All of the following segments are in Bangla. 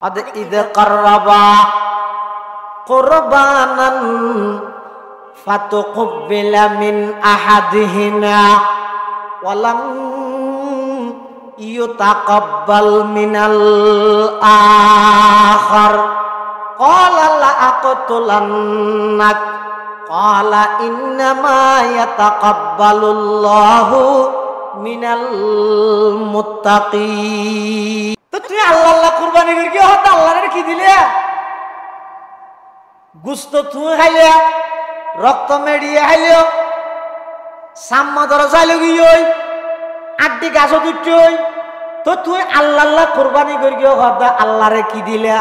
قد إذ قربا قربانا فتقبل من أحدهما ولم يتقبل من الآخر قال لأقتلنك قال إنما يتقبل الله من المتقين তো তুই আল্লাহ আল্লাহ কুরবানি করে কি হত আল্লাহর কি দিলে গোশত তুই খাইলে রক্ত মেডিয়ে খাইলে সাম্মা ধরা চাইলে গিয়ে আড্ডি গাছ দুটোই তো তুই আল্লাহ আল্লাহ কুরবানি করে কি হত আল্লাহরে কি দিলে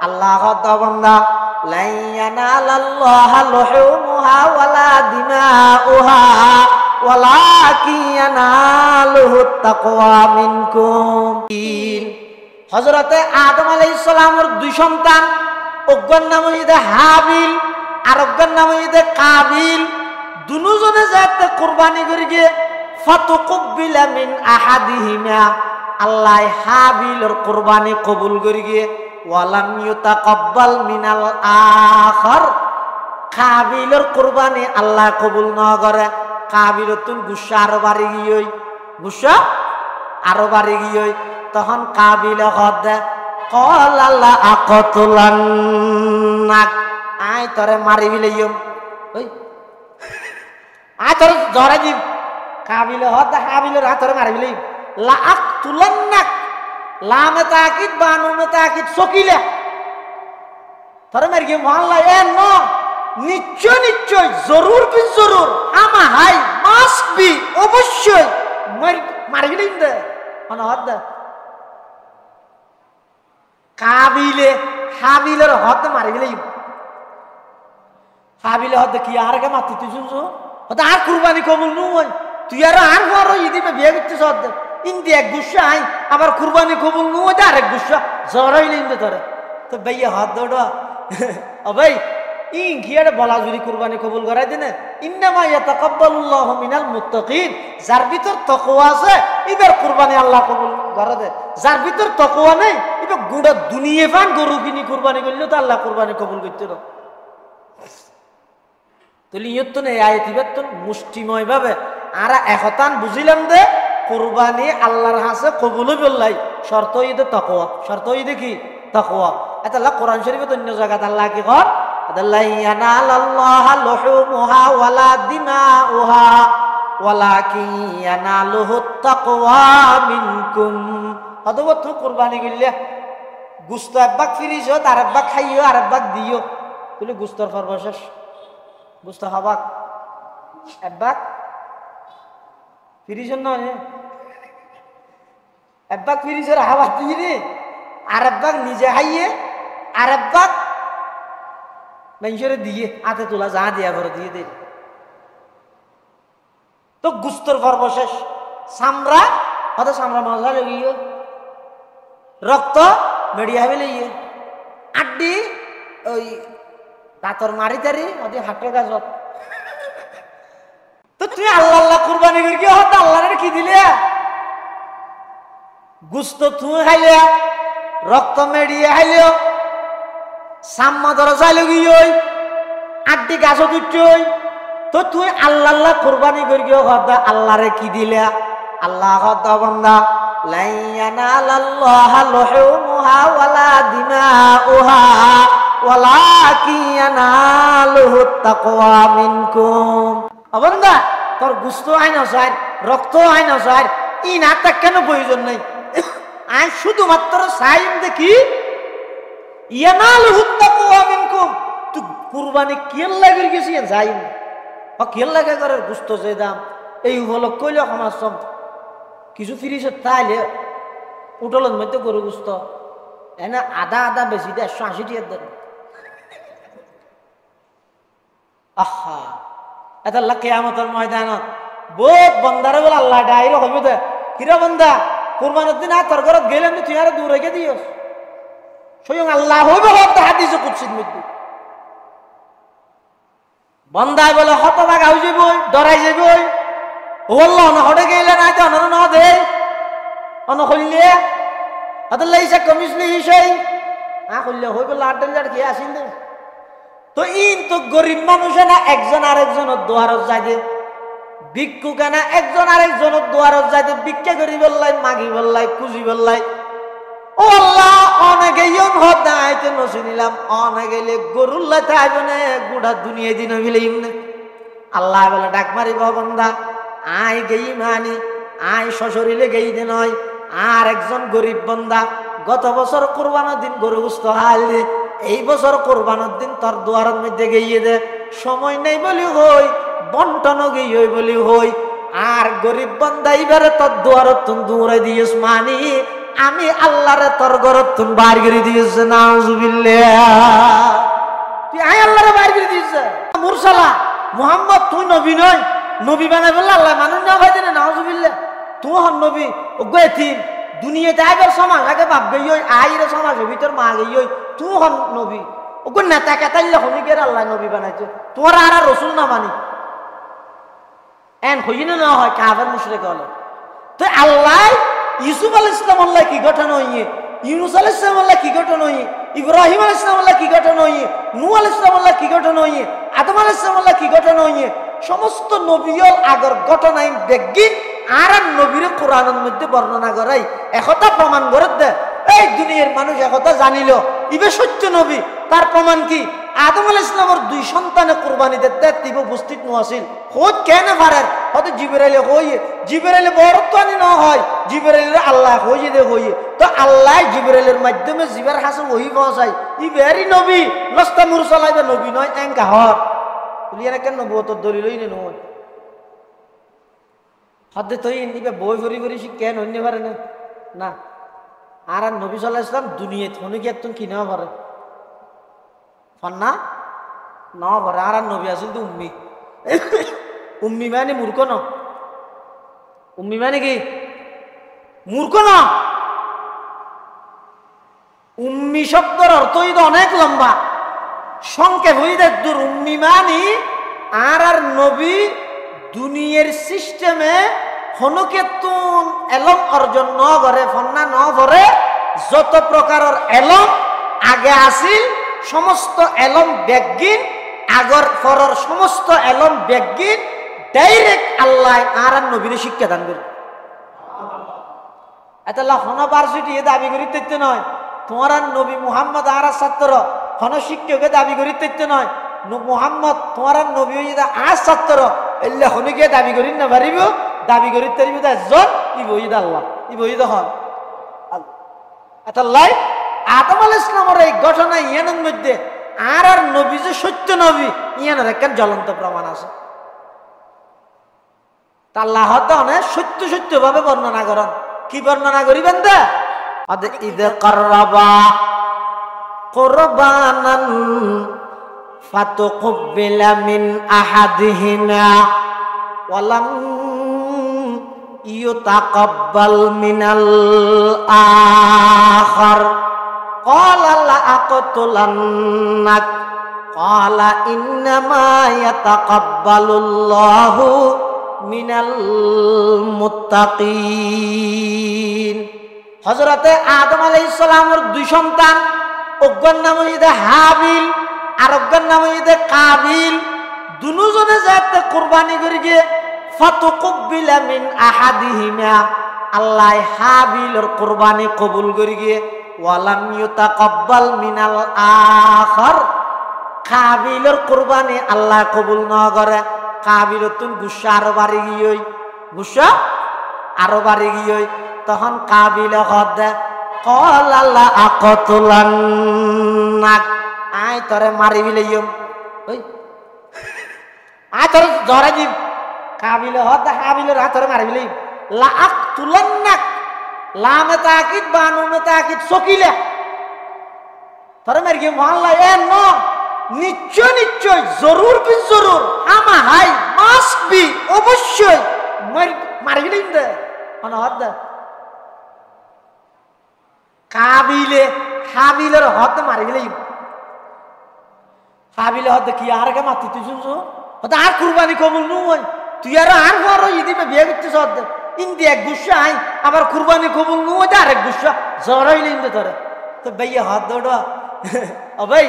আল্লাহ হত বান্দা লা ইয়ানালাল্লাহু লুহুমুহা ওয়ালা দিমাউহা ওয়ালাকিন ইয়ানালুহুত তাকওয়া মিনকুম হযরতে আদম আলাইহিস সালামের দুই সন্তান ওগর নাম হইছে হাবিল আর ওগর নাম হইছে কাবিল দুজনে যাতে কুরবানি করে গিয়ে ফাতুকুবিলা মিন আহাদিহিমা আল্লাহ হাবিলের কুরবানি কবুল করে গিয়ে ওয়ালাম ইউতাকাব্বাল মিনাল আখার কাবিলের কুরবানি আল্লাহ কবুল না করে কাবিলতুন গুসা আরো বাড়ি গিয়ে গুসা আরো বাড়ি গিয়ে তখন কাবিল হদ ক্বালা লা আকতুলান্নাক আই তোরে মারি বিলেইম ওই আই তোরে জরা দিব কাবিল হদ হাবিলের হাতরে মারি বিলেইম লা আকতুলান্নাক লামে তাকিদ বানুমে তাকিদ সকিলা তোরে মারি গিয়ে আল্লাহ এ ন নিশ্চয় নিশ্চয় জরুর বি জরুর আমা হাই মাস্ট বি অবশ্যই মারি বিলেইম দে মানে হদ কাবিলে হাবিলের হদ মারি গেলেই হাবিলে হদ কি আর কে মাতি তুই শুনছো হদ আর কুরবানি কবুল নয় তুই আর বড় ইদিবে বিয়ে করছিস হদ ইন্দি এক গুসা আই আবার কুরবানি কবুল নয় আর এক গুসা জরাইলে ইন্দে তোরে তো ভাইয়া হদ দড় ও ভাই ইন কি আর বলা জুরি কুরবানি কবুল করাই দিনে ইন্নামা ইয়াতাকাব্বালুল্লাহু মিনাল মুত্তাকিন যার ভিতর তাকওয়া আছে এবার কুরবানি আল্লাহ কবুল করে দে যার ভিতর তাকওয়া নেই এটা গোটা দুনিয়া ফান গরু কিনি কুরবানি করলে তো আল্লাহ কুরবানি কবুল করতে না তাহলে ইয়ত নেই আয়াতিবাত তো মুষ্টিময় ভাবে আর একতান বুঝিলাম দে কুরবানি আল্লাহর হাতে কবুল বিল্লাহ শর্ত ইদে তাকওয়া শর্ত ইদে কি তাকওয়া এটা আল্লাহ কোরআন শরীফে অন্য জায়গাতে আল্লাহ কি কর লা ইয়ানালাল্লাহু লুহুমুহা ওয়ালা দিমাউহা ওয়ালাকিন ইয়ানালুহুত তাকওয়া মিনকুম অতএব তো কুরবানি করলে গোশত একবাক ফিরিছো আর একবাক খাইও আর একবাক দিও তাহলে গোশতর সর্বশেষ গোশত হবাক একবাক ফিরিছো না একবাক ফিরিছো হাওয়া দিয়ে আর একবাক নিজে খাইয়ে আর একবাক মানুষের দিয়ে হাতে তোলা যা দিয়া করে দিয়ে দে তো গুস্তর সর্বশেষ চামড়া হয়তো চামড়া মজা লেগিয়ে রক্ত মেডিয়া হয়ে লেগে আড্ডি ওই দাঁতর মারি তারি ওদের হাটের গাছত তো তুই আল্লাহ আল্লাহ কুরবানি করে কি হতো আল্লাহরে কি দিলে গুস্ত তুই খাইলে রক্ত মেডিয়া খাইলেও সাম্মা ধরা চাইলে গিয়ে আড্ডি গাছ দুটোই তো তুই আল্লাহ আল্লাহ কুরবানি করে গিয়ে হতা আল্লাহরে কি দিলে আল্লাহ হতা বান্দা লা ইয়ানালাল্লাহু লুহুমুহা ওয়ালা দিমাউহা ওয়ালাকিন ইয়ানালুহুত তাকওয়া মিনকুম বান্দা তোর গোশত আইনা চাই রক্ত আইনা চাই ই না তা কেন প্রয়োজন নাই আই শুধুমাত্র চাইম দেখি ইয়ানালুহুত তাকওয়া মিনকুম তু কুরবানি কেন লাগি গেছি যাইম কেন লাগে করে গোশত যে দাম এই হলো কইলে আমার সব কিছু ফিরিছে তাইলে উঠলের মধ্যে গরু গোশত এনে আধা আধা বেশি দেয় 180 টাকা দেন আহা এটা আল্লাহ কিয়ামতের ময়দানত বহুত বান্দারে বলে আল্লাহ ডাইরে হইবে দে কিরা বান্দা কুরবানির দিন আর তোর ঘরত গেলেন তুই আর দূর রেখে দিও স্বয়ং আল্লাহ হইবে হত হাদিসে কুদসির মধ্যে বান্দায় বলে হতবাক হই যাবই ডরাই যাবই ও আল্লাহ না হড়ে গেলে না তো না দে অন হইলে هذا ليس كمثله شيء করলে হয়ে গেল আড্ডার কে আসিন দে তো ইন তো গরিব মানুষে না একজন আরেকজনের দোয়ারত যাইতে ভিক্ষু কেনা একজন আরেকজনের দোয়ারত যাইতে ভিক্ষা করি বললাই মাগি বললাই খুঁজি বললাই ও আল্লাহ অনেকে ইয়ন হতে আইতে নসি নিলাম অনেকে গরুল্লাতে আইব না গোটা দুনিয়া দিন হইলে ইমনে আল্লাহ বলে ডাক মারিব বন্দা আই গেই মানি আই শ্বশুরিলে গেই দে নয় আর একজন গরিব বন্দা গত বছর কোরবানোর দিন গরু গুস্ত হাইলে এই বছর কোরবানোর দিন তোর দুয়ারের মধ্যে গিয়ে দে সময় নেই বলি হই বন্টন গিয়ে বলি হই আর গরিব বন্দা এবারে তোর দুয়ারত তুমি দৌড়াই দিয়েছ মানি আমি আল্লাহরে তোর ঘরত তুমি বার করে দিয়েছে নাউজুবিল্লাহ তুই আই আল্লাহরে বার করে দিয়েছে মুরসালা মুহাম্মদ তুই নবী নয় নবী বানাই বললে আল্লাহ মানুষ না ভাই দেনে নাউজুবিল্লাহ তুই হন নবী ও গেছিন দুনিয়াতে আইবার সমাজ আগে বাপ গই আইরে সমাজের ভিতর মা গই তুই হন নবী ও নেতা কেতাইলে হনিকের আল্লাহ নবী বানাইছে তোমার আর রসুল না মানি এন হইনে না হয় কাফের মুশরিক হলো তো আল্লাহ ইউসুফ আলাইহিস সালাম আল্লাহ কি ঘটনা হইয়ে ইউনূস আলাইহিস সালাম আল্লাহ কি ঘটনা হইয়ে ইব্রাহিম আলাইহিস সালাম আল্লাহ কি ঘটনা হইয়ে নূহ আলাইহিস সালাম আল্লাহ কি ঘটনা হইয়ে আদম আলাইহিস সালাম আল্লাহ কি ঘটনা হইয়ে সমস্ত নবীর আগর ঘটনাই বেগিন আর নবীর কোরআনের মধ্যে বর্ণনা করাই একথা প্রমাণ করে দে এই দুনিয়ার মানুষ একথা জানিল ইবে সত্য নবী তার প্রমাণ কি আদম আলাইহিস সালামের দুই সন্তানে কুরবানি দিতে তিব উপস্থিত নছিল খোদ কেন পারেন হয়তো জিবরাইলে হইয়ে জিবরাইলে বরত্বানি না হয় জিবরাইলে আল্লাহ হইয়ে দে হইয়ে তো আল্লাহ জিবরাইলের মাধ্যমে জিবের হাসে ওহি পৌঁছায় ইবেরি নবী নস্তা মুরসালাইবে নবী নয় এঙ্কা হর তুলিয়ানা কেন নবুয়তের দলিলই নে নয় হদে তুই নিবে বই ভরি ভরি কেন হইতে পারে না না আর নবী সাল্লাল্লাহু আলাইহি ওয়াসাল্লাম দুনিয়াতে হনে কি তুমি কি নেওয়া পারে ফন্না না পারে আর নবী আসিল তো উম্মি উম্মি মানে মূর্খ ন উম্মি মানে কি মূর্খ ন উম্মি শব্দের অর্থই তো অনেক লম্বা সংক্ষেপ হই দেখ দূর উম্মি মানে আর নবী দুনিয়ার সিস্টেমে হনকেতুন এলম অর্জন ন করে ফন্না ন করে যত প্রকারের এলম আগে আসিল সমস্ত এলম ব্যাগিন আগর ফরর সমস্ত এলম ব্যাগিন ডাইরেক্ট আল্লাহ আর নবীর শিক্ষা দান করে এত হনভার্সিটি এ দাবি করি তৈতে নয় তোমার নবী মুহাম্মদ আর ছাত্র হন শিক্ষকে দাবি করি তৈতে নয় মুহাম্মদ তোমার নবী আর ছাত্র এলে হনিকে দাবি করি না পারিব দাবি করি তারিব একজন ইবহিদ আল্লাহ ইবহিদ হন আল্লাহ আদম আলাইহিস সালামের এই ঘটনা ইয়ানের মধ্যে আর নবী যে সত্য নবী ইয়ানের একটা জ্বলন্ত প্রমাণ আছে তা আল্লাহ তাআলা সত্য সত্য ভাবে বর্ণনা করেন কি বর্ণনা করিবেন দা আদে ইদে কাররাবা কুরবানান ফাতুকবিলা মিন আহাদিহিমা ওয়ালাম ইউতাকাব্বাল মিনাল আখার ক্বালা লা আকাতুলান্নাক ক্বালা ইন্নামা ইয়াতাকাব্বালুল্লাহু মিনাল মুত্তাকিন হযরতে আদম আলাইহিস সালামের দুই সন্তান অজ্ঞার নাম হইতে হাবিল আর অজ্ঞার নাম হইতে কাবিল দুজনে যাতে কুরবানি করে গিয়ে ফাতুকবিলা মিন আহাদিহিমা আল্লাহ হাবিলের কুরবানি কবুল করে গিয়ে ওয়ালাম ইউতাকাব্বাল মিনাল আখার কাবিলের কুরবানি আল্লাহ কবুল না করে কাবিলের তুন গুসা আরো বাড়ি গিয়ে গুসা আরো বাড়ি গিয়ে তখন কাবিলে হদে ক্বালা লা আকাতুলান্নাক আই তোরে মারি বিলেইম ওই আই তোরে জরা দিব কাবিলে হদে হাবিলের হাতরে মারি বিলেইম লা আকাতুলান্নাক লামে তাকিদ বানুমে তাকিদ সকিলে তোরে মারি গিয়ে আল্লাহ এ ন নিশ্চয় নিশ্চয় জরুর বি জরুর আমা হাই মাস্ট বি অবশ্যই মারি বিলেইম দে মানে হদে কাবিলে হাবিলের হতে মারি গেলে হাবিলে হতে কি আর কে মাতি তুই শুনছো হতে আর কুরবানি কবুল নয় তুই আর বড় ইদিবে বিয়ে করতেছ ইন্দি এক গুসা আই আবার কুরবানি কবুল নয় আরেক গুসা জড়াইলে ইন্দে তোরে তো ভাইয়া হাত দৌড়া ও ভাই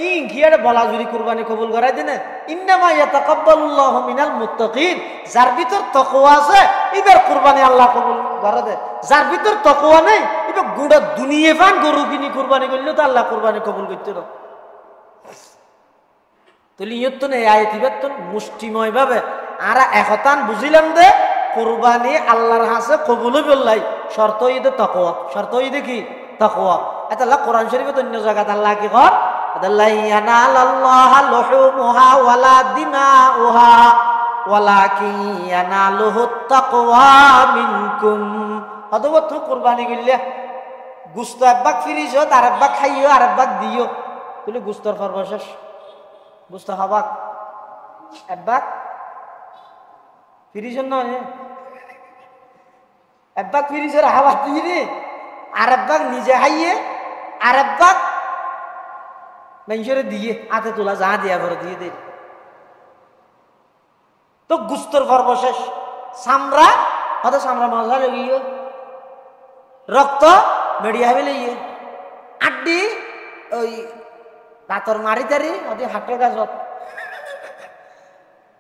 ইন কি আর বলা জুরি কুরবানি কবুল করাই দিনে ইন্নামা ইয়াতাকাব্বালুল্লাহু মিনাল মুত্তাকিন যার ভিতর তাকওয়া আছে এবার কুরবানি আল্লাহ কবুল করে দেয় যার ভিতর তাকওয়া নেই এটা গোটা দুনিয়া ফান গরু কিনি কুরবানি করলে তো আল্লাহ কুরবানি কবুল করতে না তলিয়তন এই আয়াতিবাতন মুষ্টিময় ভাবে আর একতান বুঝিলাম দে কুরবানি আল্লাহর হাসে কবুল বিল্লাহ শর্ত ইদে তাকওয়া শর্ত ইদে কি তাকওয়া এটা আল্লাহ কোরআন শরীফে অন্য জায়গাতে আল্লাহ কি কর লা ইয়ানালাল্লাহু লুহুমুহা ওয়ালা দিমাউহা ওয়ালাকিন ইয়ানালুহুত তাকওয়া মিনকুম অতঃপর তো কুরবানি করলে গোশত একবাক ফিরিছো আর একবাক খাইও আর একবাক দিও বলে গোশতর সর্বশেষ গোশত খাবাক একবাক ফিরিছো না একবাক ফিরিছো হাবাক দিয়ে আর একবাক নিজে খাইয়ে আর একবাক মানুষের দিয়ে হাতে তোলা যা দিয়া করে দিয়ে দে তো গুস্তর সর্বশেষ চামড়া হয়তো চামড়া মজা লেগিয়ে রক্ত মেডিয়া হবে লেগে আড্ডি ওই রাতর মারি তারি হয়তো হাটের গাছত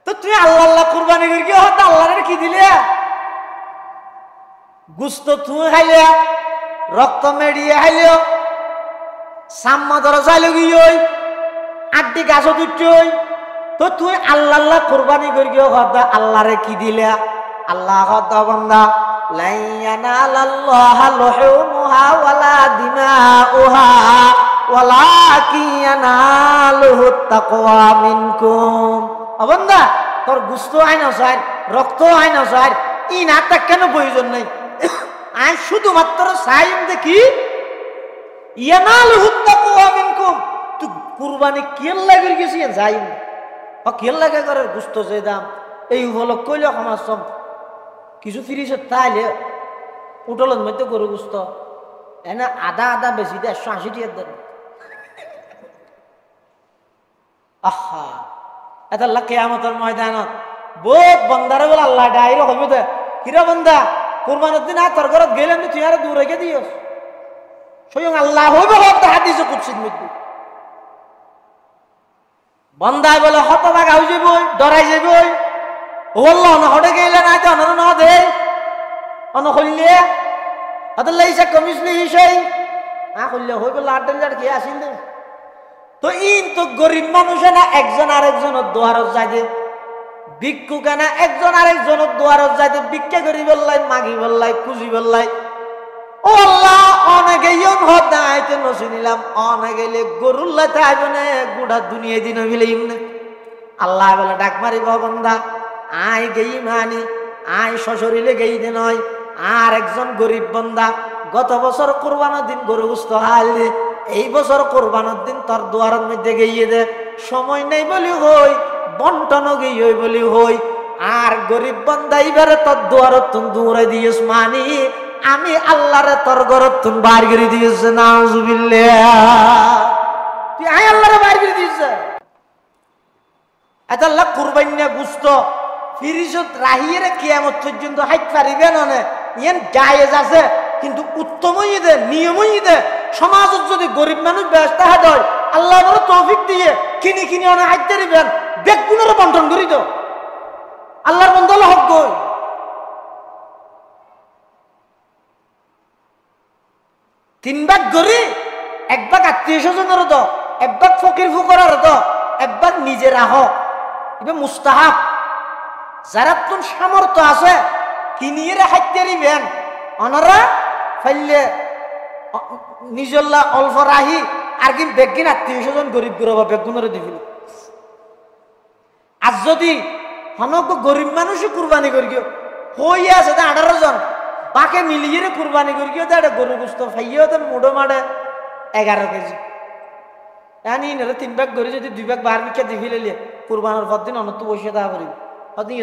তো তুই আল্লাহ আল্লাহ কুরবানি করি হয়তো আল্লাহরে কি দিলে গুস্ত তুই খাইলে রক্ত মেডিয়া খাইলেও সাম্মা ধরা চাইলে গিয়ে আড্ডি গাছ দুটোই তো তুই আল্লাহ আল্লাহ কুরবানি করি হদা আল্লাহরে কি দিলা আল্লাহ হদা বান্দা লা ইয়ানালাল্লাহু লুহুমুহা ওয়ালা দিমাউহা ওয়ালাকিন ইয়ানালুহুত তাকওয়া মিনকুম বান্দা তোর গোশত আই না স্যার রক্ত আই না স্যার ই না তা কেন প্রয়োজন নাই আই শুধুমাত্র সাইম দেখি ইয়ানালুহুত তাকওয়া মিনকুম তুই কুরবানি কেন লাগি গেছি যাই ও কেন লাগে করে গোশত যে দাম এই উপলক্ষ কইলে আমার সব কিছু ফিরিছে তাইলে উঠলের মধ্যে গরু গোশত এনে আধা আধা বেশি দেয় 180 টাকার দেন আহা এটা আল্লাহ কিয়ামতের ময়দানত বহুত বান্দারে বলে আল্লাহ ডাইরে হইবে দে কিরা বান্দা কুরবানির দিন আর তোর ঘরত গেলেন তুই আর দূর রেখে দিওস স্বয়ং আল্লাহ হইবে হত হাদিসে কুদসির মধ্যে বান্দায় বলে হতবাক হই যাবই ডরাই যাবই ও আল্লাহ না হড়ে গেলে না তো অনর না দে অন কইলে আদাল্লাহ ইসা কমিসলি হিসাই আ কইলে হইবে লাডেন লাড কি আসিন দে তো ইন তো গরিব মানুষ না একজন আরেকজনের দোয়ারত যাইতে ভিক্ষু কেনা একজন আরেকজনের দোয়ারত যাইতে ভিক্ষা করি বললাই মাগি বললাই খুঁজি বললাই ও আল্লাহ অনেকে ইয়ন হদা আইতে নসি নিলাম অনেকে গরুল্লা তাইবনে গোটা দুনিয়া দিন মিলে ইমনে আল্লাহ বলে ডাক মারিব বান্দা আয় গেই মানি আয় সশরীরে গেই দে নয় আর একজন গরিব বান্দা গত বছর কুরবানের দিন গরু গোশত হাইলে এই বছর কুরবানের দিন তোর দুয়ারের মধ্যে গিয়ে দে সময় নেই বলি হই বন্টন গিয়ে বলি হই আর গরিব বান্দা এবারে তোর দুয়ারত তুমি দূরে দিয়েছ মানি আমি আল্লাহরে তোর ঘরত তুমি বার করে দিয়েছে নাউজুবিল্লাহ তুই আয় আল্লাহরে বার করে দিয়েছে এটা আল্লাহ কুরবানিয়া গোশত ফিরিজত রাহিয়ে কিয়ামত পর্যন্ত হাইত পারিবে না ইয়ান জায়েজ আছে কিন্তু উত্তমই দে নিয়মই দে সমাজত যদি গরিব মানুষ ব্যস্ত হয় আল্লাহ বড় তৌফিক দিয়ে কিনি কিনি অনেক হাইতে দিবেন বেগুনের বন্টন করি তো আল্লাহর বন্ধল হক গই তিন ভাগ গরি এক ভাগ আত্মীয় স্বজনের তো এক ভাগ ফকির ফুকরার তো এক ভাগ নিজে রাহ এটা মুস্তাহাব যারা তোর সামর্থ্য আছে কিনিয়ে হাইতে দিবেন অনরা ফাইলে নিজল্লা অল্প রাহি আর কি বেগিন আত্মীয় স্বজন গরিব গরবা বেগুনের দিবিল আর যদি হনক গরিব মানুষই কুরবানি করি হই আছে 18 জন বাকে মিলিয়ে কুরবানি করি গরু গোশত খাইয়েও তো মুডো মারে 11 কেজি জানি না 3 ভাগ গরি যদি 2 ভাগ বার মিকে দিবি লেলে কুরবানির পর দিন অনত বসে দা করি হদিন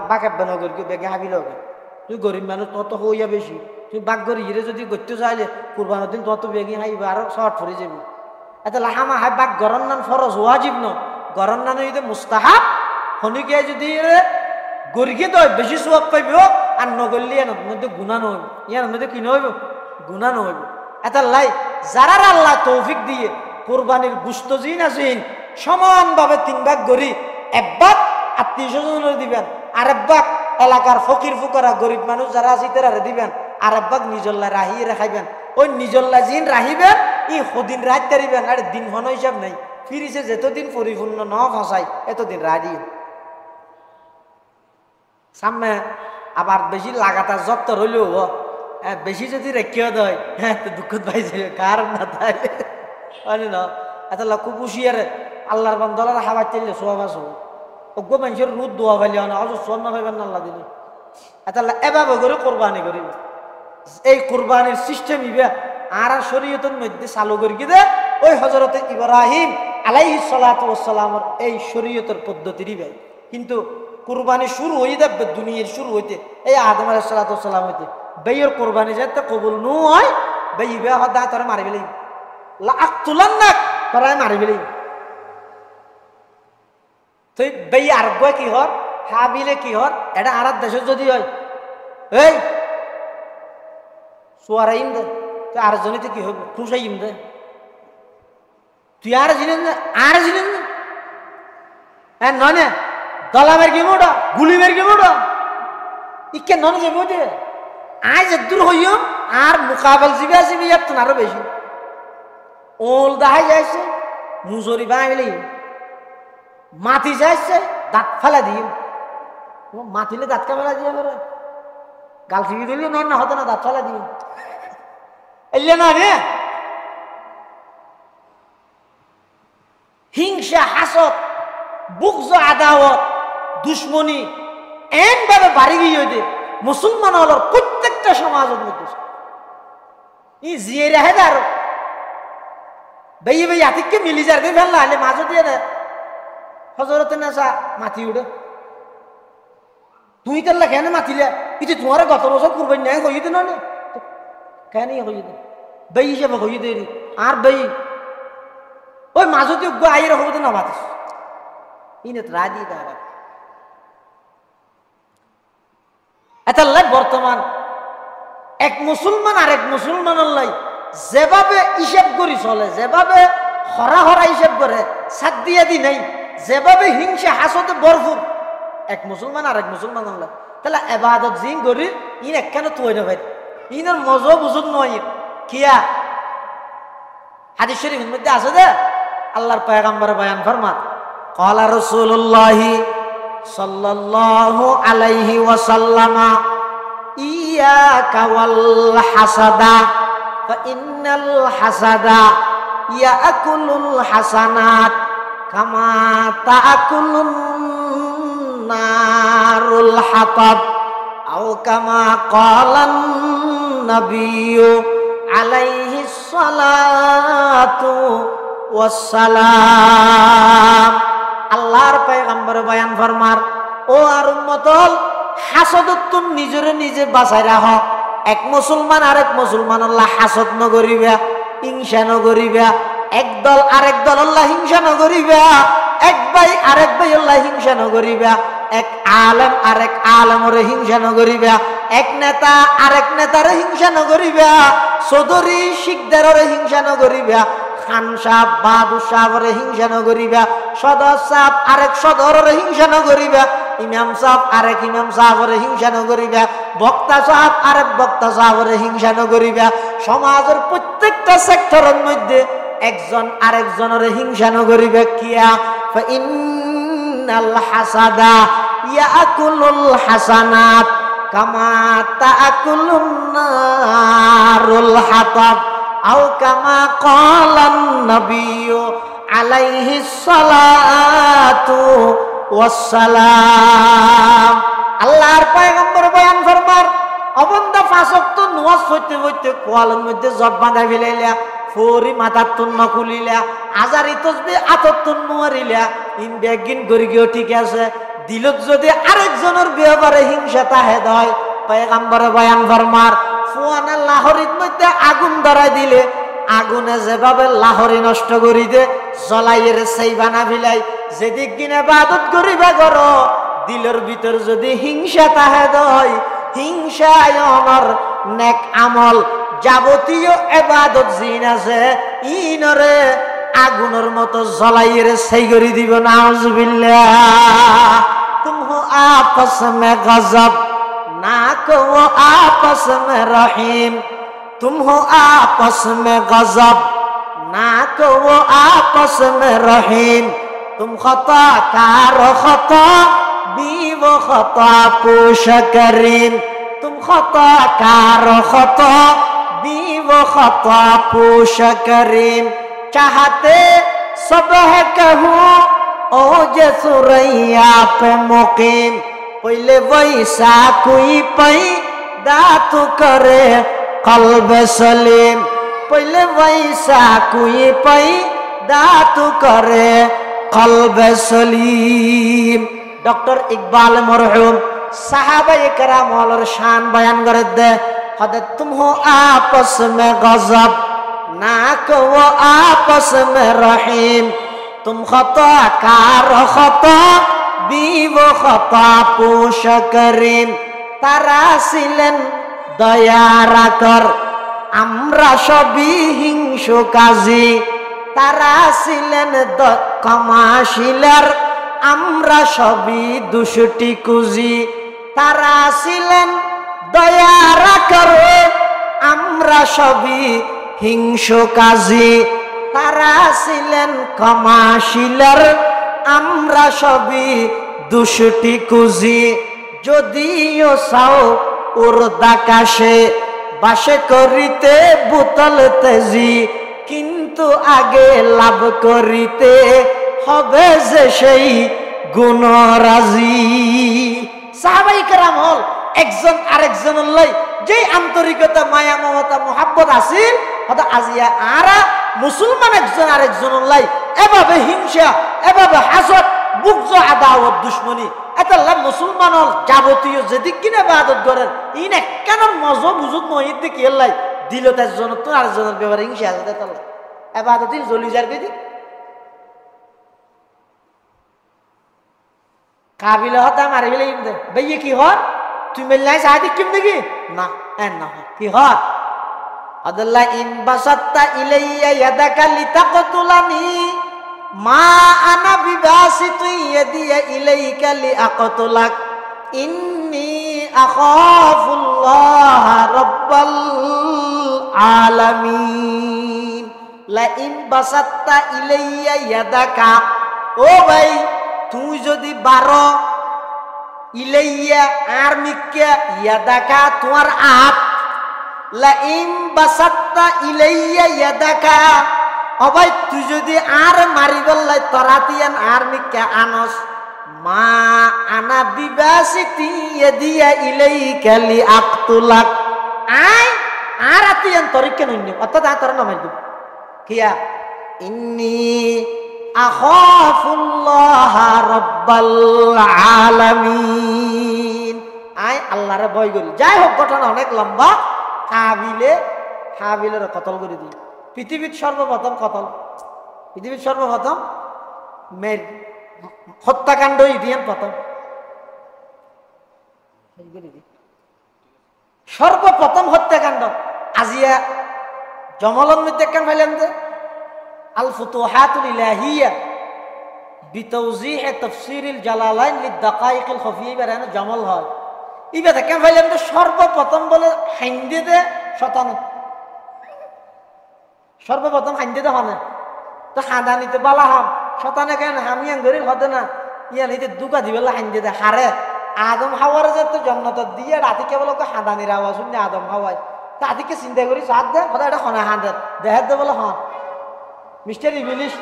বাকে বানা করি বেগে হাবিল হবে তুই গরিব মানুষ তত হইয়া বেশি তুই বাঘ গরি হিরে যদি করতে চাইলে কুরবানির দিন তত বেগে হাইবে আরো শর্ট পড়ে যাবি এত লাহামা হাই বাঘ গরম নান ফরজ ওয়াজিব ন গরম নান হইতে মুস্তাহাব হনিকে যদি গরিকে তো বেশি সোয়াব পাইব আর নগরলি এর মধ্যে গুনাহ নহইব ইয়ার মধ্যে কি নহইব গুনাহ নহইব এটা লাই যারা আল্লাহ তৌফিক দিয়ে কোরবানির গুস্ত জিন আছেন সমানভাবে 3 ভাগ করি, 1 ভাগ আত্মীয় স্বজনের দিবেন, আর 1 ভাগ এলাকার ফকির ফুকরা গরিব মানুষ যারা আছে তারা দিবেন, আর 1 ভাগ নিজল্লা রাহিয়ে রাখাইবেন। ওই নিজল্লা জিন রাহিবেন ই সদিন রাত তারিবেন, আর দিন হন হিসাব নাই, ফিরিছে যতদিন পরিপূর্ণ ন ফাঁসাই এতদিন রাহিয়ে সামনে। আবার বেশি লাগাতার যত্ন হইলেও বেশি যদি রেখেও দেয় হ্যাঁ তো দুঃখ পাইছে কার না তাই না এত খুব হুশিয়ারে আল্লাহর বান্দার হাওয়া চাইলে সোয়াব আসো অজ্ঞ মানুষের রুদ দোয়া পাইলে না অজ সোয়াব না পাইবেন না আল্লাহ দিলে এত এভাবে করে কোরবানি করি। এই কোরবানির সিস্টেম ইবে আর শরীয়তের মধ্যে চালু করি দে ওই হযরতে ইব্রাহিম আলাইহিস সালাতু ওয়াস সালামের এই শরীয়তের পদ্ধতিরই ভাই। কিন্তু কোরবানি শুরু হয়ে যাবে দুনিয়ার শুরু হইতে এই আদম আলাইহিস সালাতু ওয়াস সালাম হইতে বেয়ের কোরবানি যাতে কবুল নু হয় বেই বে হদা তোরা মারি ফেলি লা আকতুলান্নাক তোরা মারি ফেলি। তো বেই আর গয় কি হর হাবিলে কি হর এটা আর দেশে যদি হয় এই সোয়ারাইম দে তুই আর জনিতে কি হবে খুশাইম দে তুই আর জিনেন আর জিনেন হ্যাঁ নয় দলামের কি মোটা গুলিমের কি মোটা ইকে নন যাবো দে আজ দূর হইও আর মুকাবেল জিবে আসবি তো আরো বেশি ওল দাহাই যাইছে মুজরি বাঙালি মাটি যাইছে দাঁত ফেলা দিই মাটিলে দাঁত কামেলা দিয়ে বেরো গাল ফিরি দিলে নয় না হতো না দাঁত ফেলা দিই এলে না রে হিংসা হাসত বুকজ আদাওয়াত দুশ্মনী এন ভাবে বাড়ি গিয়ে দে মুসলমান হল প্রত্যেকটা সমাজের মধ্যে ই জিয়ে রাহে আর বেয়ে বেয়ে আতিককে মিলি যার গে ফেললা হলে মাঝে দিয়ে দে হজরতে নেশা মাতি উঠে তুই তাহলে কেন মাতিলে কিন্তু তোমার গত বছর করবেন না হয়ে দে না কেন হয়ে দে বেই হিসেবে হয়ে দে আর বেই ওই মাঝতে আইয়ের হবো না মাতিস ইনে রাজি দাঁড়া এতাল্লাই বর্তমান এক মুসলমান আর এক মুসলমানের লাই যেভাবে হিসাব করি চলে যেভাবে হরা হরা হিসাব করে সাত দিয়া দি নাই যেভাবে হিংসা হাসতে ভরপুর এক মুসলমান আর এক মুসলমানের লাই তাহলে এবাদত জিন করি ইন একখানে তুই না ভাই ইনের মজা বুঝুক নয় কিয়া হাদিস শরীফের মধ্যে আছে দে আল্লাহর পয়গম্বর বয়ান ফরমান ক্বালা রাসূলুল্লাহ সাল্লাল্লাহু আলাইহি ওয়াসাল্লামা ইয়াকা ওয়াল হাসাদা ফা ইন্নাল হাসাদা ইয়াকুলুল হাসানাত কামা তাকুলুন নারুল হাতাব আও কামা ক্বালান নাবিয়্যু আলাইহিস সালাতু ওয়াস সালাম। আল্লাহর পয়গম্বর বয়ান ফরমার ও আর উম্মতল হাসদত তুমি নিজরে নিজে বাঁচাই রাখ এক মুসলমান আরেক মুসলমান আল্লাহ হাসদ নগরিবা হিংসা নগরিবা একদল আরেক দল আল্লাহ হিংসা নগরিবা এক ভাই আরেক ভাই আল্লাহ হিংসা নগরিবা এক আলেম আরেক আলেমরে হিংসা নগরিবা এক নেতা আরেক নেতারে হিংসা নগরিবা চৌধুরী শিকদাররে হিংসা নগরিবা খান সাহেব বাহাদুর সাহেবরে হিংসা নগরিবা সদর সাহেব আরেক সদরের হিংসা নগরিবা ইমাম সাহেব আরেক ইমাম সাহেবরে হিংসা নগরিবা বক্তা সাহেব আরেক বক্তা সাহেবরে হিংসা নগরিবা সমাজের প্রত্যেকটা সেক্টরের মধ্যে একজন আরেকজনের হিংসা নগরিবা কিয়া ফা ইন্নাল হাসাদা ইয়াকুলুল হাসানাত কামা তাকুলুন নারুল হাতাব আও কামা ক্বালান নাবিয়্যু আলাইহিস সালাতু ওয়াস সালাম। আল্লাহর পয়গম্বর বয়ান ফরমার অবন্দা পাঁচ ওয়াক্ত নামাজ পড়তে পড়তে কোয়ালের মধ্যে জট বাঁধা ফেলাইলা ফরি মাথার তুন্ন খুলিলা আজারি তসবিহ আতর তুন্ন মারিলা ইন বেগিন করি গিয়ে ঠিক আছে দিলত যদি আরেকজনের ব্যাপারে হিংসা তাহে হয় পয়গম্বর বয়ান ফরমার ফুয়ানা লাহরির মধ্যে আগুন ধরাই দিলে আগুনে যেভাবে লাহরি নষ্ট করি দে জ্বলাইয়ের সেই বানা ফিলাই যেদিক কিনে ইবাদত করিবা করো দিলের ভিতর যদি হিংসা তাহে হয় হিংসায় আমার নেক আমল যাবতীয় ইবাদত জিন আছে ইনরে আগুনের মতো জ্বলাইরে সেই করে দিব নাউজুবিল্লাহ তুম হো আপস মে গজব না কো আপস মে রহিম তুম হো আপস মে গজব না কো আপস মে রহিম तुम खता कार खता भी वो खता पोश करीम तुम खता कार खता भी वो खता पोश करीम चाहते सब है कहूँ ओ जे सुरैया पे मुकीम पहले वैसा कोई पैदा तो करे कल्ब सलीम पहले वैसा कोई पैदा तो करे कल्ब सलीम डॉक्टर इकबाल मरहूम साहबा कराम और शान बयान कर दे हद तुम हो आपस में गजब ना को वो आपस में रहीम तुम खता कार खता भी वो खता पोश करीम तारा सिलन दया राकर আমরা সবই হিংসু কাজী তারা ছিলেন ক্ষমাশীলার আমরা সবই দুষ্টটি কুজি তারা ছিলেন দয়া রাখার আমরা সবই হিংসু কাজী তারা ছিলেন ক্ষমাশীলার আমরা সবই দুষ্টটি কুজি যদিও চাও উর্দাকাশে বাসে করিতে বোতল তেজি কিন্তু আগে লাভ করিতে হবে যে সেই গুণরাজি সাহাবায়ে কেরাম হল একজন আরেকজনের লাই যে আন্তরিকতা মায়া মমতা মোহাব্বত আছিল হয়তো আজিয়া আরা মুসলমান একজন আরেকজনের লাই এভাবে হিংসা এভাবে হাসদ বুগজ আদাওয়াত দুশমনী এতলা মুসলমান হল যাবতীয় যেদিক কিনে ইবাদত করেন ইনে কেন মজা বুঝুত নহিত দেখি এলাই দিল তার জন্য তো আরেকজনের ব্যাপারে হিংসা আছে তাহলে ইবাদতই জ্বলি যার বেদি কাবিলা হতা মারি ফেলে ইমদে ভাইয়ে কি হর তুই মেলাই সাহায্য কিম দেখি না এন না কি হর আদাল্লাহ ইন বাসাত্তা ইলাইয়া ইয়াদাকা লিতাকতুলানি মা আনা বিবাসিতু ইয়াদিয়া ইলাইকা লিআকতুলাক ইন্নী আখাফুল্লাহ রাব্বাল আলামিন লা ইন বাসাত্তা ইলাইয়া ইয়াদাকা ও ভাই তুই যদি বারো ইলাইয়া আর মিক্কা ইয়াদাকা তোমার আপ লা ইন বাসাত্তা ইলাইয়া ইয়াদাকা ও ভাই তুই যদি আর মারি বললাই তরাতিয়ান আর মিক্কা আনস মা আনা বিবাসিতি ইয়াদিয়া ইলাইকা লিআকতুলাক আই আর আতিয়ান তরিকে নইনি অর্থাৎ আ তর নামাই দিব কিয়া ইন্নী আখাফুল্লাহ রাব্বাল আলামিন আই আল্লাহরে ভয় করি যাই হোক ঘটনা অনেক লম্বা হাবিলের কতল করে দিই পৃথিবীর সর্বপ্রথম কতল পৃথিবীর সর্বপ্রথম মের হত্যাকাণ্ড ইতিহাস প্রথম সর্বপ্রথম হত্যাকাণ্ড আজিয়া জমলন মধ্যে কেন ফাইলেন যে আল ফুতুহাতুল ইলাহিয়া বিতাওজিহ তাফসীরিল জালালাইন লিদাকাইকিল খফিয়া বারান জমল হয় ইবাদা কেন ফাইলেন যে সর্বপ্রথম বলে হাইন্দে দে শতান সর্বপ্রথম হাইন্দে দে হনে তো হাদানিতে বালা হাম শতানে কেন হামিয়ান গরিল হদে না ইয়ান ইতে দুকা দিবেলা হাইন্দে দে হারে আদম হাওয়ার যে তো জান্নাত দিয়ে রাতে কেবল হাদানির আওয়াজ শুনে আদম হাওয়ায় তাদিকে চিন্তা করি সাথ দে কথা এটা হনে হাঁদে দেহের দে বলে হন মিস্টার ইবলিশ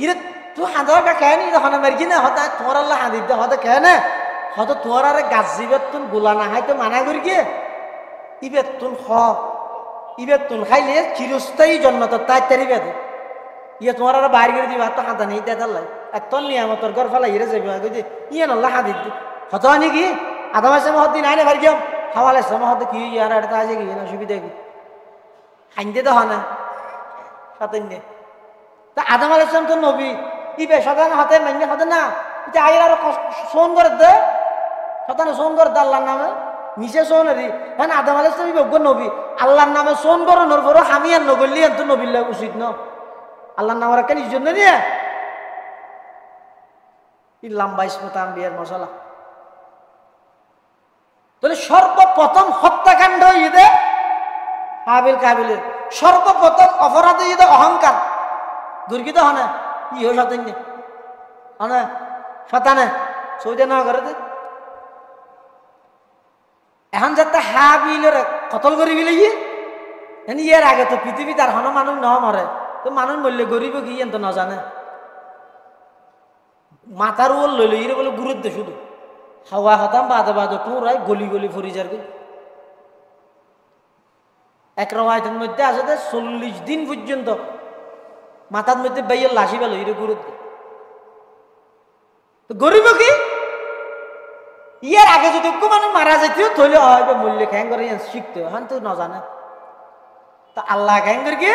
ইরে তুই হাঁদাটা খেয়ে নি হনে মারি না হতা তোমার আল্লাহ হাঁদি দে হতে খেয়ে নে হয়তো তোমার আরে গাছ জিবের তুন গোলা না হাইতে মানা করি গিয়ে ইবের তুন ইবের তুন খাইলে চিরস্থায়ী জন্নত তাই তারি বেদে ইয়ে তোমার আর বাইরে করে দিবা তো হাঁদা নেই দেখার লাই এত নিয়ামতর ঘর ফেলা ইরে যাবি ইয়ে নল্লা হাঁদি দি হতো নাকি আধা মাসে মহদ্দিন আইনে ভারি গিয়ে হাওয়ালে মহদ্দে কি ইয়ার এটা আছে কি না সুবিধা কি হাইন্দে তো হয় না সাতাইন্দে তা আদম আলাইহিস সালাম তো নবী ইবে শতান হাতে মাইনে হতে না এটা আইর আর সোন করে দে শতান সোন করে দে আল্লাহর নামে নিচে সোন রে মানে আদম আলাইহিস সালাম ইবে নবী আল্লাহর নামে সোন বরণর পরও আমি আর নগরলি এত নবিল্লা উচিত ন আল্লাহর নাম রাখেন এই জন্য নিয়ে লম্বা ইসমতান বিয়ের মশলা। তাহলে সর্বপ্রথম হত্যাকাণ্ড ঈদে হাবিল কাবিলের, সর্বপ্রথম অপরাধ ঈদে অহংকার দুর্গিত হনে ইহ সতেন হনে শতানে সৌদে না করে দে এখন যাতে হাবিলের কতল করি গেলে ইয়ের আগে তো পৃথিবী তার হন মানুষ ন মরে তো মানুষ মরলে গরিব কি তো না জানে মাথার ওর লইল ইরে বলে গুরুত্ব শুধু হাওয়া হতাম বাদে বাদে টুরাই গলি গলি ফরি যার এক রওয়ায়তের মধ্যে আছে 40 দিন পর্যন্ত মাথার মধ্যে বাইয়ের লাশি বেল ইরে গুরুত্ব গরিব কি ইয়ার আগে যদি মানুষ মারা যেতেও তৈলে হয়তো মূল্য খ্যাং করে শিখতে হন তো না জানে তা আল্লাহ খ্যাং করে কি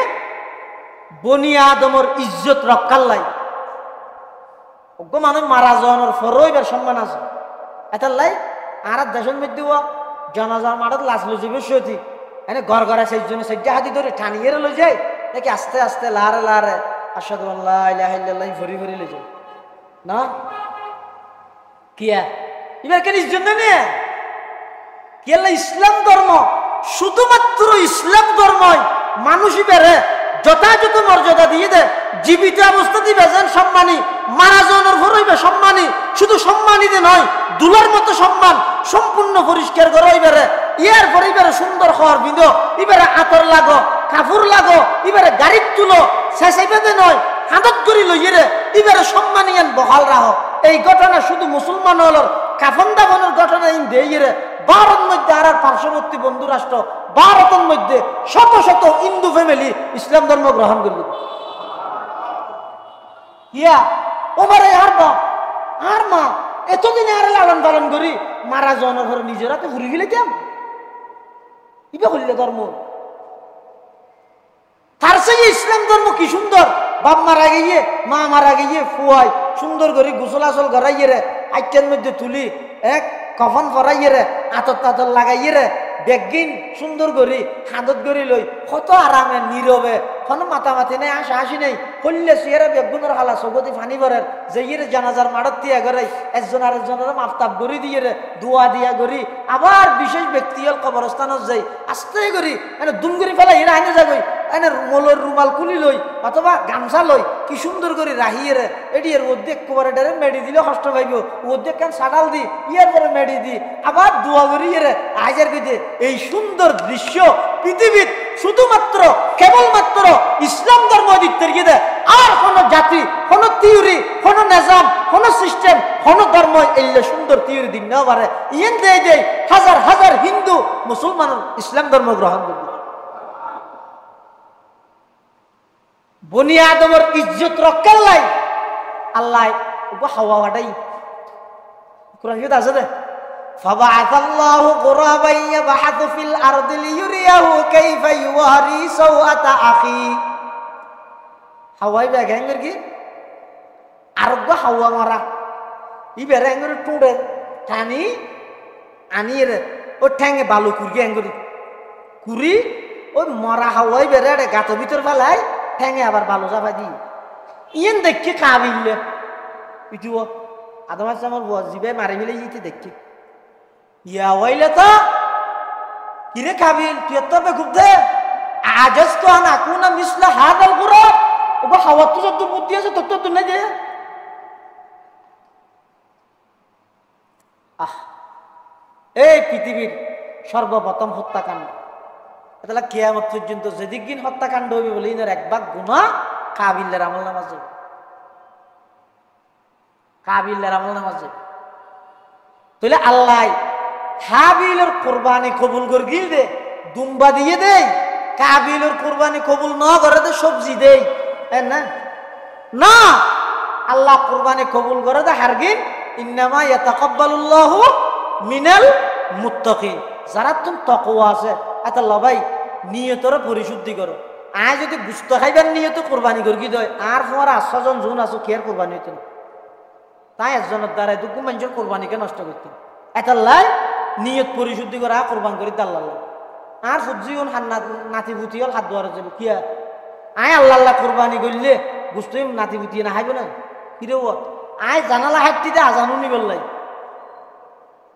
বনি আদমর ইজ্জত রক্ষার লাই ওগো মানুষ মারা যাওয়ানোর পরও এবার সম্মান আছে এটার লাই আর দেশের মধ্যে জনাজার মাঠত লাশ লই যাবে সতী এনে ঘর ঘরে সেই জন্য সেই হাতি ধরে টানিয়ে লই যায় নাকি আস্তে আস্তে লারে লারে আশহাদু আল্লা ইলাহা ইল্লাল্লাহ ভরি ভরি লই যায় না কিয়া এবার কেন জন্য নিয়ে কি আল্লাহ ইসলাম ধর্ম শুধুমাত্র ইসলাম ধর্মই মানুষই বেড়ে যথাযথ মর্যাদা দিয়ে দেয় জীবিত অবস্থা দিবে যেন সম্মানী মারা যাওয়ার পর হইবে সম্মানী শুধু সম্মানীতে নয় দুলার মতো সম্মান সম্পূর্ণ পরিষ্কার করে হইবে ইয়ার পরে এবারে সুন্দর খাওয়ার বিন্দু এবারে আতর লাগো কাপড় লাগো এবারে গাড়ির তুলো শেষে বেঁধে নয় হাতত করি লইয়ে রে এবারে সম্মানিয়ান বহাল রাহ এই ঘটনা শুধু মুসলমান হলোর কাফন দাফনের ঘটনা ইন দিয়ে রে ভারত মধ্যে আর পার্শ্ববর্তী বন্ধু রাষ্ট্র ভারতের মধ্যে শত শত হিন্দু ফ্যামিলি ইসলাম ধর্ম গ্রহণ করল ইয়া ওমারে আর বাপ আর মা এতদিন আর লালন পালন করি মারা যাওয়ার পর নিজেরা তো ঘুরে গেলে কেমন ইবে করলে ধর্ম তার সঙ্গে ইসলাম ধর্ম কি সুন্দর বাপ মারা গিয়ে মা মারা গিয়ে ফুয়াই সুন্দর করে গোসল আসল গড়াইয়ে রে আইটের মধ্যে তুলি এক কফন ফরাইয়ে রে আতর তাতর লাগাইয়ে রে বেগিন সুন্দর করি হাতত গড়ি লই কত আরামে নীরবে কোনো মাতামাতি নেই আসা হাসি নেই হইলে সিয়ারে বেগুনের হালা সবতি ফানি ভরের যে ইয়ে জানাজার মাঠত দিয়া গড়াই একজন আরেকজনের মাফতাব গড়ি দিয়ে রে দোয়া দিয়া গড়ি আবার বিশেষ ব্যক্তি হল কবরস্থানত যাই আস্তে করি এনে দুম করে ফেলাই এরা আইনে যাবই এনে মলের রুমাল খুলি লই অথবা গামছা লই কি সুন্দর করে রাহিয়ে রে এটি এর অর্ধেক কোবারে ডেরে মেডি দিলে কষ্ট পাইব অর্ধেক কেন সাডাল দি ইয়ার পরে মেডি দি আবার দোয়া করি রে আইজার কইতে এই সুন্দর দৃশ্য পৃথিবীর শুধুমাত্র কেবলমাত্র ইসলাম ধর্ম দিতে গিয়ে আর কোন জাতি কোন থিওরি কোন নিজাম কোন সিস্টেম কোন ধর্ম এলে সুন্দর থিওরি দিন না পারে ইয়েন দেয় দেয় হাজার হাজার হিন্দু মুসলমান ইসলাম ধর্ম গ্রহণ করবে বনি আদমের ইজ্জত রক্ষার লাই আল্লাহ হাওয়া ওয়াটাই কোরআন কি আছে রে فبعث الله غرابا يبحث في الأرض ليريه كيف يواري سوءة أخيه হাওয়াই ব্যাগ হ্যাঙ্গের কি আরোগ্য হাওয়া মারা ই বেড়ে হ্যাঙ্গের টুঁড়ে টানি আনিয়ে রে ও ঠ্যাঙে বালু কুড়ি হ্যাঙ্গরি কুড়ি ওই মরা হাওয়াই বেড়ে গাত ভিতর ফেলায় ঠ্যাঙে আবার বালু চাপা দি ইয়েন দেখি কাবিলে ইটুও আদম আছে আমার জিবে মারি ফেলে ইতে দেখি ইয়া ওয়াইলে তো কিরে কাবিল তুই তো বেকুব দে আজস তো না কোনা মিসলা হাদাল গুরা ওগো হাওয়া তো যত বুদ্ধি আছে তত তো নাই দে এই পৃথিবীর সর্বপ্রথম হত্যাকাণ্ড এটা কিয়ামত পর্যন্ত যেদিক দিন হত্যাকাণ্ড হইবে বলে ইনার এক ভাগ গুনাহ কাবিলের আমল নামাজ যাবে কাবিলের আমল নামাজ যাবে তাহলে আল্লাহ হাবিলের কোরবানি কবুল করে গিল দে দুম্বা দিয়ে দেয় কাবিলের কোরবানি কবুল না করে দে সবজি দেই না না আল্লাহ কোরবানি কবুল করে দে হারগিন ইন্নামা ইয়াতাকাব্বালুল্লাহু মিনাল মুত্তাকিন যারা তুমি তাকওয়া আছে আল্লাহ ভাই নিয়তর পরিশুদ্ধি করো আয় যদি গুস্ত খাইবার নিয়ত কোরবানি করি দয় আর তোমার 800 জন জুন আছো কেয়ার কোরবানি হইতো তাই একজনের দ্বারা দুঃখ মানুষের কোরবানিকে নষ্ট করতে এটা লাই নিয়ত পরিশুদ্ধি করা কোরবান করি আল্লাহ আর ফুজিউন নাতি ফুটি হল হাত দোয়ার যাব কিয়া আয় আল্লাহ আল্লাহ কোরবানি করলে বুঝতে নাতি ফুটি না হাইব না কিরে ও আয় জানালা হাঁটতে আজানু নি বললাই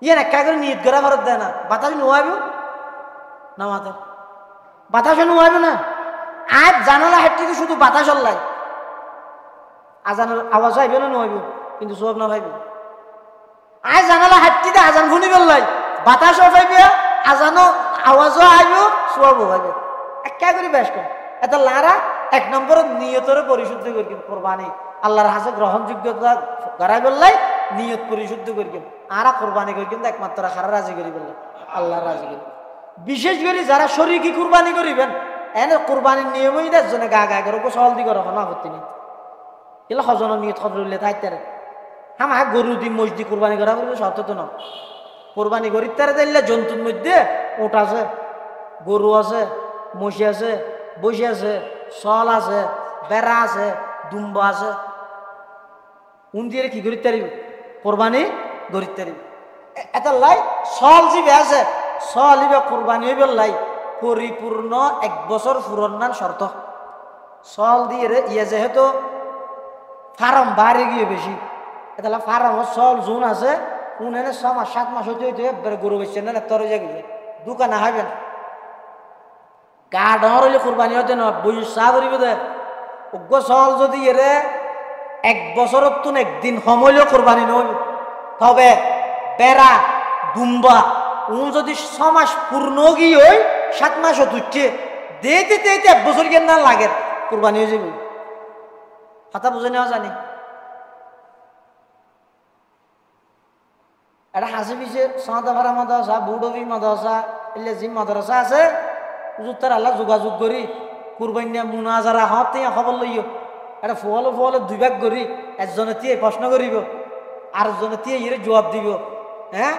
ইয়ে একা করে নিয়ত করা ভারত দেয় না বাতাস নোয়াইব না মাথা বাতাসে নোয়াইব না আয় জানালা হাঁটতে শুধু বাতাস হল্লাই আজানের আওয়াজ আইব না নোয়াইব কিন্তু সব না ভাইব আয় জানালা হাঁটতে আজান শুনি বললাই বাতাসও পাইবে আজানো আওয়াজও আইব সবও ভাইবে একা করে বেশ কম এটা লারা এক নম্বর নিয়তরে পরিশুদ্ধ করি কোরবানি আল্লাহর হাসে গ্রহণযোগ্যতা করাই বললাই নিয়ত পরিশুদ্ধ করি আরা কোরবানি করি কিন্তু একমাত্র খারা রাজি করি বললাই আল্লাহ রাজি করি বিশেষ করে যারা শরীকি কোরবানি করিবেন এনে কোরবানির নিয়মই দেশ জনে গা গা করে সহল দি করো না আপত্তি নেই এগুলো হজন নিয়ত খবর উল্লে থাকতে হ্যাঁ গরু দি মসজিদ কোরবানি করা বলবে সত্য তো না কোরবানি করি তারা দিলে জন্তুর মধ্যে ওট আছে গরু আছে মহিষ আছে বসে আছে সল আছে বেড়া আছে দুম্বা আছে উন দিয়ে কি করি তারিব কোরবানি করি তারিব এটা লাই সল জিবে আছে সল ইবে কোরবানি হইবে লাই পরিপূর্ণ 1 বছর পুরন্নার শর্ত সল দিয়ে ইয়ে যেহেতু ফার্ম বাড়ি গিয়ে বেশি এটা ফার্ম সল জুন আছে উনে 6 মাস 7 মাস হইতে হইতে গরু বেচছেন না তরে যা গেছে দোকানে হাবেন গা ডর হইলে কোরবানি হতে না বই চা করিব দে অজ্ঞ সল যদি এরে 1 বছরত তুন একদিন সময়লেও কোরবানি নইব তবে বেড়া দুম্বা উন যদি 6 মাস পূর্ণ গিয়ে হই 7 মাসও তুচ্ছে দিতে দিতে 1 বছর কেন না লাগে কোরবানি হয়ে যাবে কথা বুঝে নেওয়া জানি এটা হাসি পিছে সাঁতাভারা মাদ্রাসা বুডবি মাদ্রাসা এলে জিম মাদ্রাসা আছে তার আল্লাহ যোগাযোগ করি কুরবানিয়া মুনাজারা হতে খবর লইও এটা ফুয়ালো ফুয়ালো 2 ভাগ করি একজনে তে প্রশ্ন করিব আর জনে তে ইরে জবাব দিব হ্যাঁ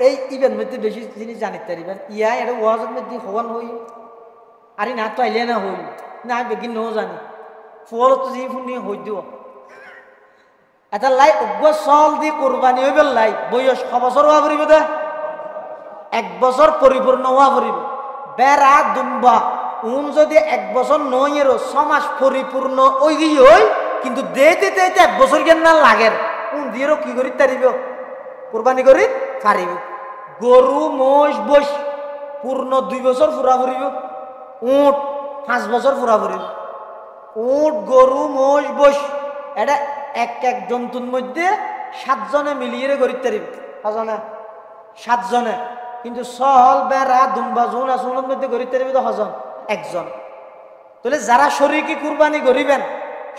এই ইভেন্ট মধ্যে বেশি জিনিস জানিতে পারিবেন ইয়া এটা ওয়াজের মধ্যে হওয়ান হই আর না তো আইলে না হই না আমি বেগিন নও জানি ফুয়ালো তো জিনিস নিয়ে হই দিব এটা লাই অজ্ঞ সল দি কোরবানি হইবে লাই বয়স 6 বছর হওয়া পড়িব দে 1 বছর পরিপূর্ণ হওয়া পড়িব বেড়া দুম্বা উন যদি 1 বছর নয়ের 6 মাস পরিপূর্ণ ওই গিয়ে হই কিন্তু দিতে দিতে 1 বছর কেন না লাগে উন দিয়েও কি করি তারিব কোরবানি করি পারিব গরু মোষ বস পূর্ণ 2 বছর পুরা পড়িব উট 5 বছর পুরা পড়িব উট গরু মোষ বস এটা এক জন্তুর মধ্যে 7 জনে মিলিয়ে করি তারিব 7 জনে কিন্তু সহল বেড়া দুম্বা জুন আসনের মধ্যে করি তারিব তো হজন একজন তাহলে যারা শরীকি কুরবানি করিবেন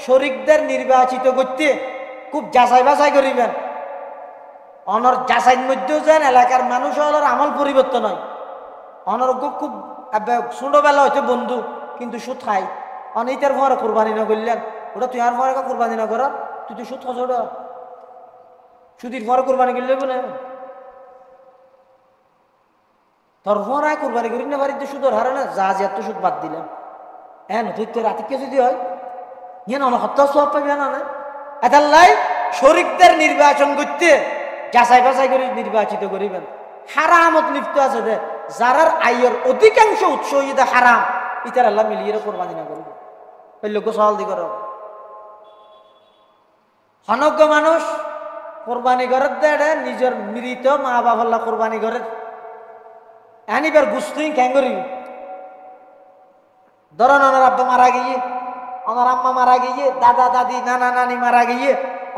শরীকদের নির্বাচিত করতে খুব যাচাই বাছাই করিবেন অনর যাচাইয়ের মধ্যেও যেন এলাকার মানুষ হলার আমল পরিবর্তন হয় অনর্গ খুব ছোটবেলা হয়তো বন্ধু কিন্তু সুদ খাই অনেকের ভরে কোরবানি না করলেন ওটা তুই আর ভরে কোরবানি না করা তুই তো সুদ খাস ওটা সুদির ভরে কোরবানি করলে বলে তোর ভরায় কোরবানি করি না বাড়িতে সুদর হারে না যা যে এত সুদ বাদ দিলাম হ্যাঁ তুই তো রাতে কে যদি হয় ইয়ে না হত্যা সব পাবি না না এটার লাই শরীকদের নির্বাচন করতে যাচাই বাছাই করে নির্বাচিত করিবেন হারামত লিপ্ত আছে দে যারার আয়ের অধিকাংশ উৎস ইদা হারাম ইতার আল্লাহ মিলিয়ে কোরবানি না করবে ওই লোক সহল দি করো অনজ্ঞ মানুষ কোরবানি করে দেয় নিজের মৃত মা বাবা কোরবানি করে এবার গুস্তুই ক্যাং করি ধরেন ওনার আব্বা মারা গিয়ে ওনার আম্মা মারা গিয়ে দাদা দাদি নানা নানি মারা গিয়ে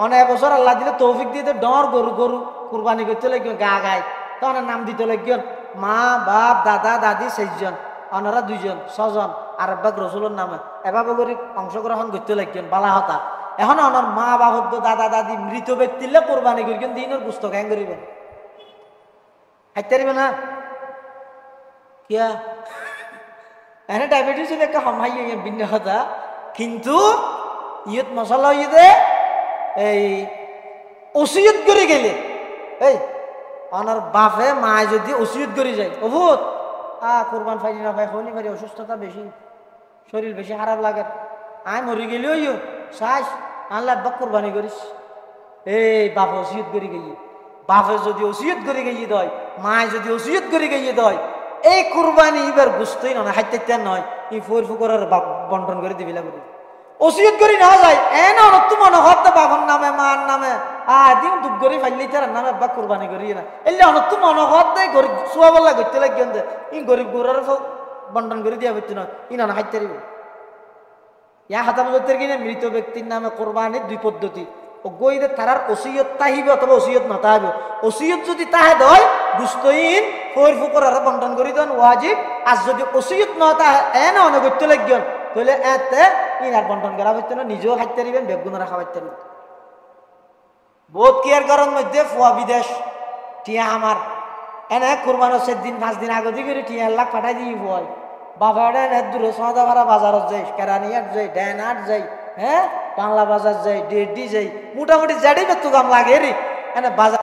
অনেক বছর আল্লাহ দিলে তৌফিক দিয়ে ডর গরু গরু কুরবানি করতে লাগবে গা গায় তো ওনার নাম দিতে লাগবেন মা বাপ দাদা দাদি 6 জন ওনারা 2 জন 6 জন আর আব্বা রসুলের নামে এভাবে করে অংশগ্রহণ করতে লাগবেন বালা হতা এখন ওনার মা বাপ দাদা দাদি মৃত ব্যক্তিলে কোরবানি করিবেন দিনের পুস্তক হ্যাং করিবেন হাইতে পারিবে না কিয়া এনে ডায়াবেটিস একটা সময় ভিন্ন কথা কিন্তু ইয়ত মশলা ইয়ে এই ওসিয়ত করে গেলে এই ওনার বাপে মায় যদি ওসিয়ত করে যায় অভূত কোরবান ফাইলি না ভাই হলি পারি অসুস্থতা বেশি শরীর বেশি খারাপ লাগে আয় মরি গেলেও ইয়ে শ্বাস আনলে আব্বা কোরবানি করিস এই বাপ ওসিয়ত করে গিয়ে বাপে যদি ওসিয়ত করে গিয়ে দেয় মায় যদি ওসিয়ত করে গিয়ে দেয় এই কুরবানি এবার বুঝতেই না হাইতে নয় ই ফোর ফুকরের বন্টন করে দিবি লাগবে ওসিয়ত করি না যায় এন অনত্য মনে হতে বাবার নামে মার নামে দিন দুঃখ করে ফাইলি তার নামে বা কুরবানি করি না এলে অনত্য মনে হতে গরিব সোয়াবল্লা করতে লাগিয়ে দে ই গরিব গোরের বন্টন করে দিয়া হচ্ছে না ই না হাইতে দিবে ইয়া হাতামতের কিনে মৃত ব্যক্তির নামে কোরবানির দুই পদ্ধতি ও গইরে তারার ওসিয়ত তাহিবে অথবা ওসিয়ত না তাহিবে ওসিয়ত যদি তাহে দয় দুস্তইন ফোর ফুকর আর বন্টন করি দেন ওয়াজিব আর যদি ওসিয়ত না তাহে এনে অনেক করতে লাগিয়েন তাহলে এতে ইন আর বন্টন করা হইতে না নিজেও খাইতে দিবেন বেগুনারা খাওয়াইতে দিবেন বহুত কেয়ার করার মধ্যে ফুয়া বিদেশ টিয়া আমার এনে কোরবানো 7 দিন 5 দিন আগে দিকে টিয়া লাখ পাঠাই দিই ভয় বাবা দূরে সদা ভাড়া বাজারত যাই কেরানিয়াট যাই ড্যানাট যাই হ্যাঁ বাংলা বাজার যাই ডেডি যাই মোটামুটি জাডি বেতু কাম লাগে রে এনে বাজার